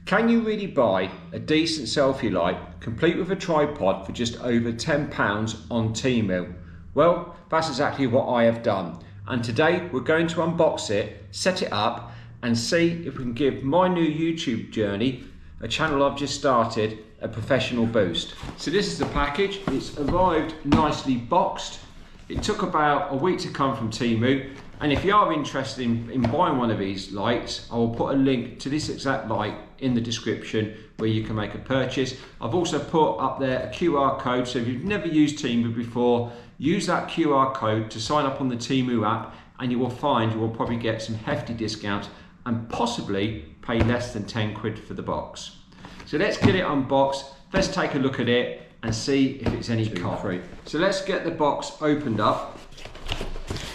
Can you really buy a decent selfie light complete with a tripod for just over £10 on Temu? Well, that's exactly what I have done, and today we're going to unbox it, set it up and see if we can give my new YouTube journey, a channel I've just started, a professional boost. So this is the package. It's arrived nicely boxed. It took about a week to come from Temu, and if you are interested in buying one of these lights, I will put a link to this exact light in the description where you can make a purchase. I've also put up there a QR code, so if you've never used Temu before, use that QR code to sign up on the Temu app, and you will find you will probably get some hefty discounts and possibly pay less than 10 quid for the box. So let's get it unboxed, let's take a look at it and see if it's any copy. So let's get the box opened up.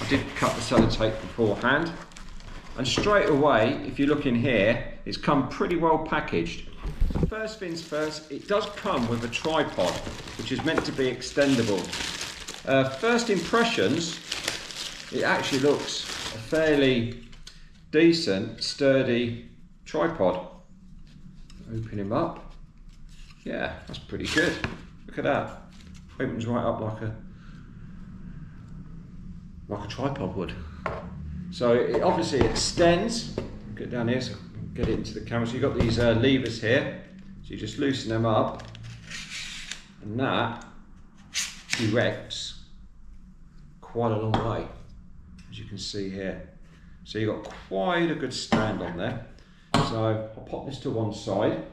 I did cut the sellotape beforehand, and straight away, if you look in here, it's come pretty well packaged. First things first, it does come with a tripod, which is meant to be extendable. First impressions, it actually looks a fairly decent, sturdy tripod. Open him up. Yeah, that's pretty good. Look at that. Opens right up like a tripod would. So it obviously extends. Get down here so I can get it into the camera. So you've got these levers here. So you just loosen them up, and that erects quite a long way, as you can see here. So you've got quite a good stand on there. So I'll pop this to one side,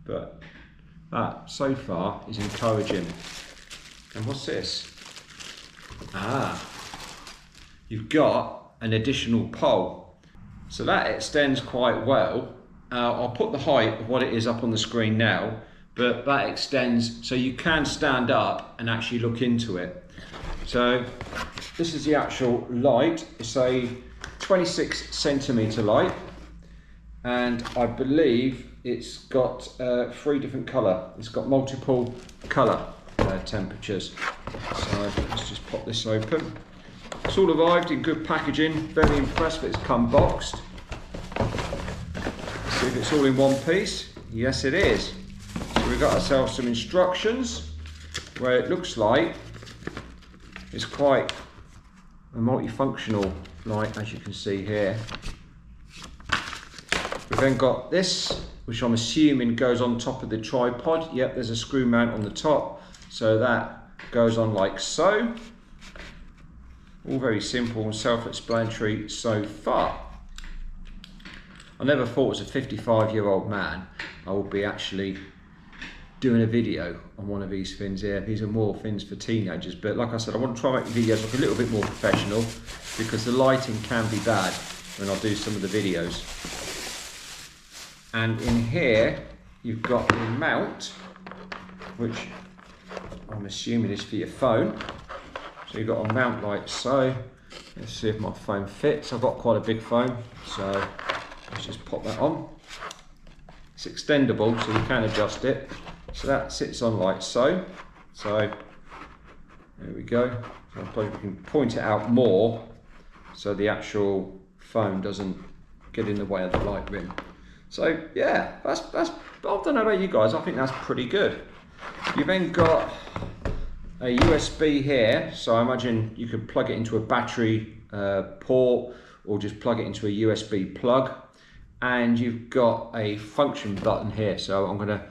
but that so far is encouraging. And what's this? You've got an additional pole. So that extends quite well. I'll put the height of what it is up on the screen now, but that extends so you can stand up and actually look into it. So this is the actual light. It's a 26 centimeter light, and I believe it's got 3 different colour. It's got multiple colour temperatures. So let's just pop this open. It's all arrived in good packaging. Very impressed that it's come boxed. Let's see if it's all in one piece. Yes, it is. So we've got ourselves some instructions where it looks like it's quite a multifunctional light, as you can see here. We've then got this, which I'm assuming goes on top of the tripod. Yep, there's a screw mount on the top, so that goes on like so. All very simple and self-explanatory so far. I never thought as a 55-year-old man I would be actually doing a video on one of these things here. These are more things for teenagers, but like I said, I want to try and make the videos look a little bit more professional, because the lighting can be bad when I do some of the videos. And in here you've got the mount, which I'm assuming is for your phone. So you've got a mount like so. Let's see if my phone fits. I've got quite a big phone, so let's just pop that on. It's extendable, so you can adjust it. So that sits on like so. So there we go. So I suppose we can point it out more so the actual phone doesn't get in the way of the light rim. So yeah, that's I don't know about you guys, I think that's pretty good. You've then got a USB here, so I imagine you could plug it into a battery port, or just plug it into a USB plug. And you've got a function button here, so I'm gonna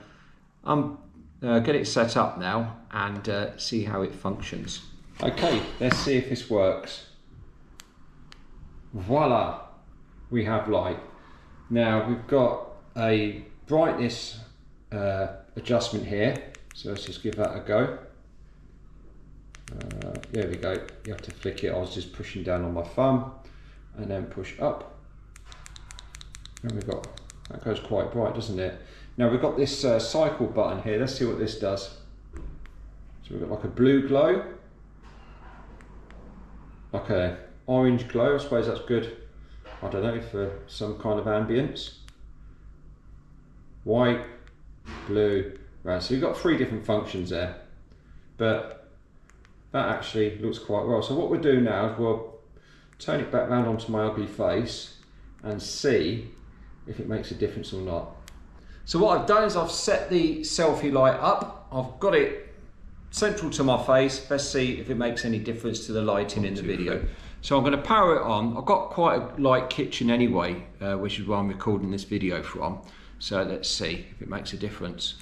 get it set up now and see how it functions. Okay, let's see if this works. Voila, we have light. Now we've got a brightness adjustment here, so let's just give that a go. There we go. You have to flick it. I was just pushing down on my thumb and then push up. And we've got, that goes quite bright, doesn't it? Now we've got this cycle button here. Let's see what this does. So we've got like a blue glow, like a orange glow. I suppose that's good, I don't know, for some kind of ambience. White, blue, right. So you've got 3 different functions there, but that actually looks quite well. So what we'll do now is we'll turn it back round onto my ugly face and see if it makes a difference or not. So what I've done is I've set the selfie light up. I've got it central to my face. Let's see if it makes any difference to the lighting in the video. So I'm going to power it on. I've got quite a light kitchen anyway, which is where I'm recording this video from. So let's see if it makes a difference.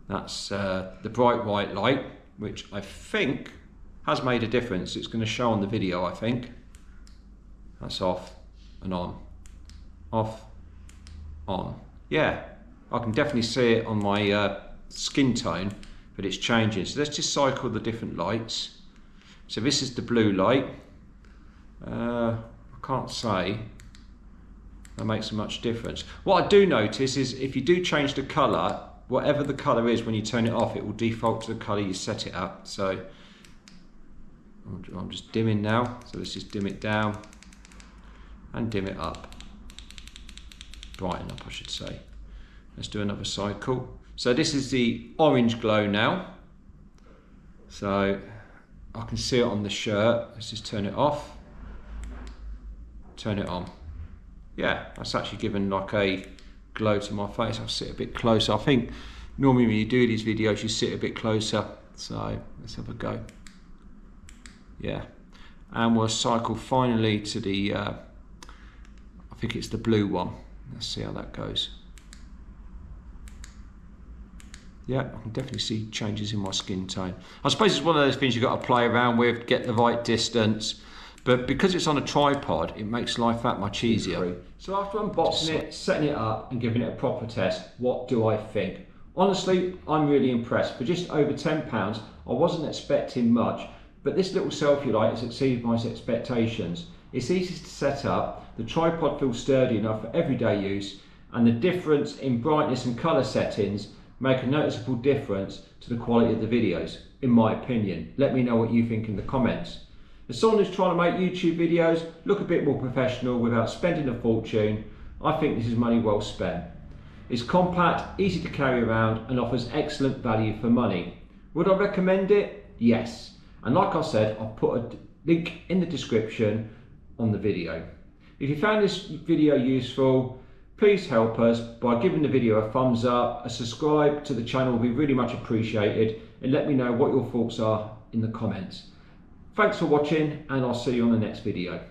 That's the bright white light, which I think has made a difference. It's going to show on the video, I think. That's off and on. Off, on. Yeah, I can definitely see it on my skin tone, but it's changing. So let's just cycle the different lights. So this is the blue light. I can't say that makes much difference. What I do notice is if you do change the colour, whatever the colour is, when you turn it off, it will default to the colour you set it at. So I'm just dimming now. So let's just dim it down and dim it up. Brighten up, I should say. Let's do another cycle. So this is the orange glow now. So I can see it on the shirt. Let's just turn it off. Turn it on. Yeah, that's actually given like a glow to my face. I'll sit a bit closer. I think normally when you do these videos you sit a bit closer. So let's have a go. Yeah, and we'll cycle finally to the I think it's the blue one. Let's see how that goes. Yeah, I can definitely see changes in my skin tone. I suppose it's one of those things you've got to play around with, get the right distance. But because it's on a tripod, it makes life that much easier. So after unboxing it, setting it up and giving it a proper test, what do I think? Honestly, I'm really impressed. For just over £10, I wasn't expecting much, but this little selfie light has exceeded my expectations. It's easy to set up, the tripod feels sturdy enough for everyday use, and the difference in brightness and colour settings make a noticeable difference to the quality of the videos, in my opinion. Let me know what you think in the comments. As someone who's trying to make YouTube videos look a bit more professional without spending a fortune, I think this is money well spent. It's compact, easy to carry around and offers excellent value for money. Would I recommend it? Yes. And like I said, I'll put a link in the description on the video. If you found this video useful, please help us by giving the video a thumbs up, a subscribe to the channel will be really much appreciated, and let me know what your thoughts are in the comments. Thanks for watching, and I'll see you on the next video.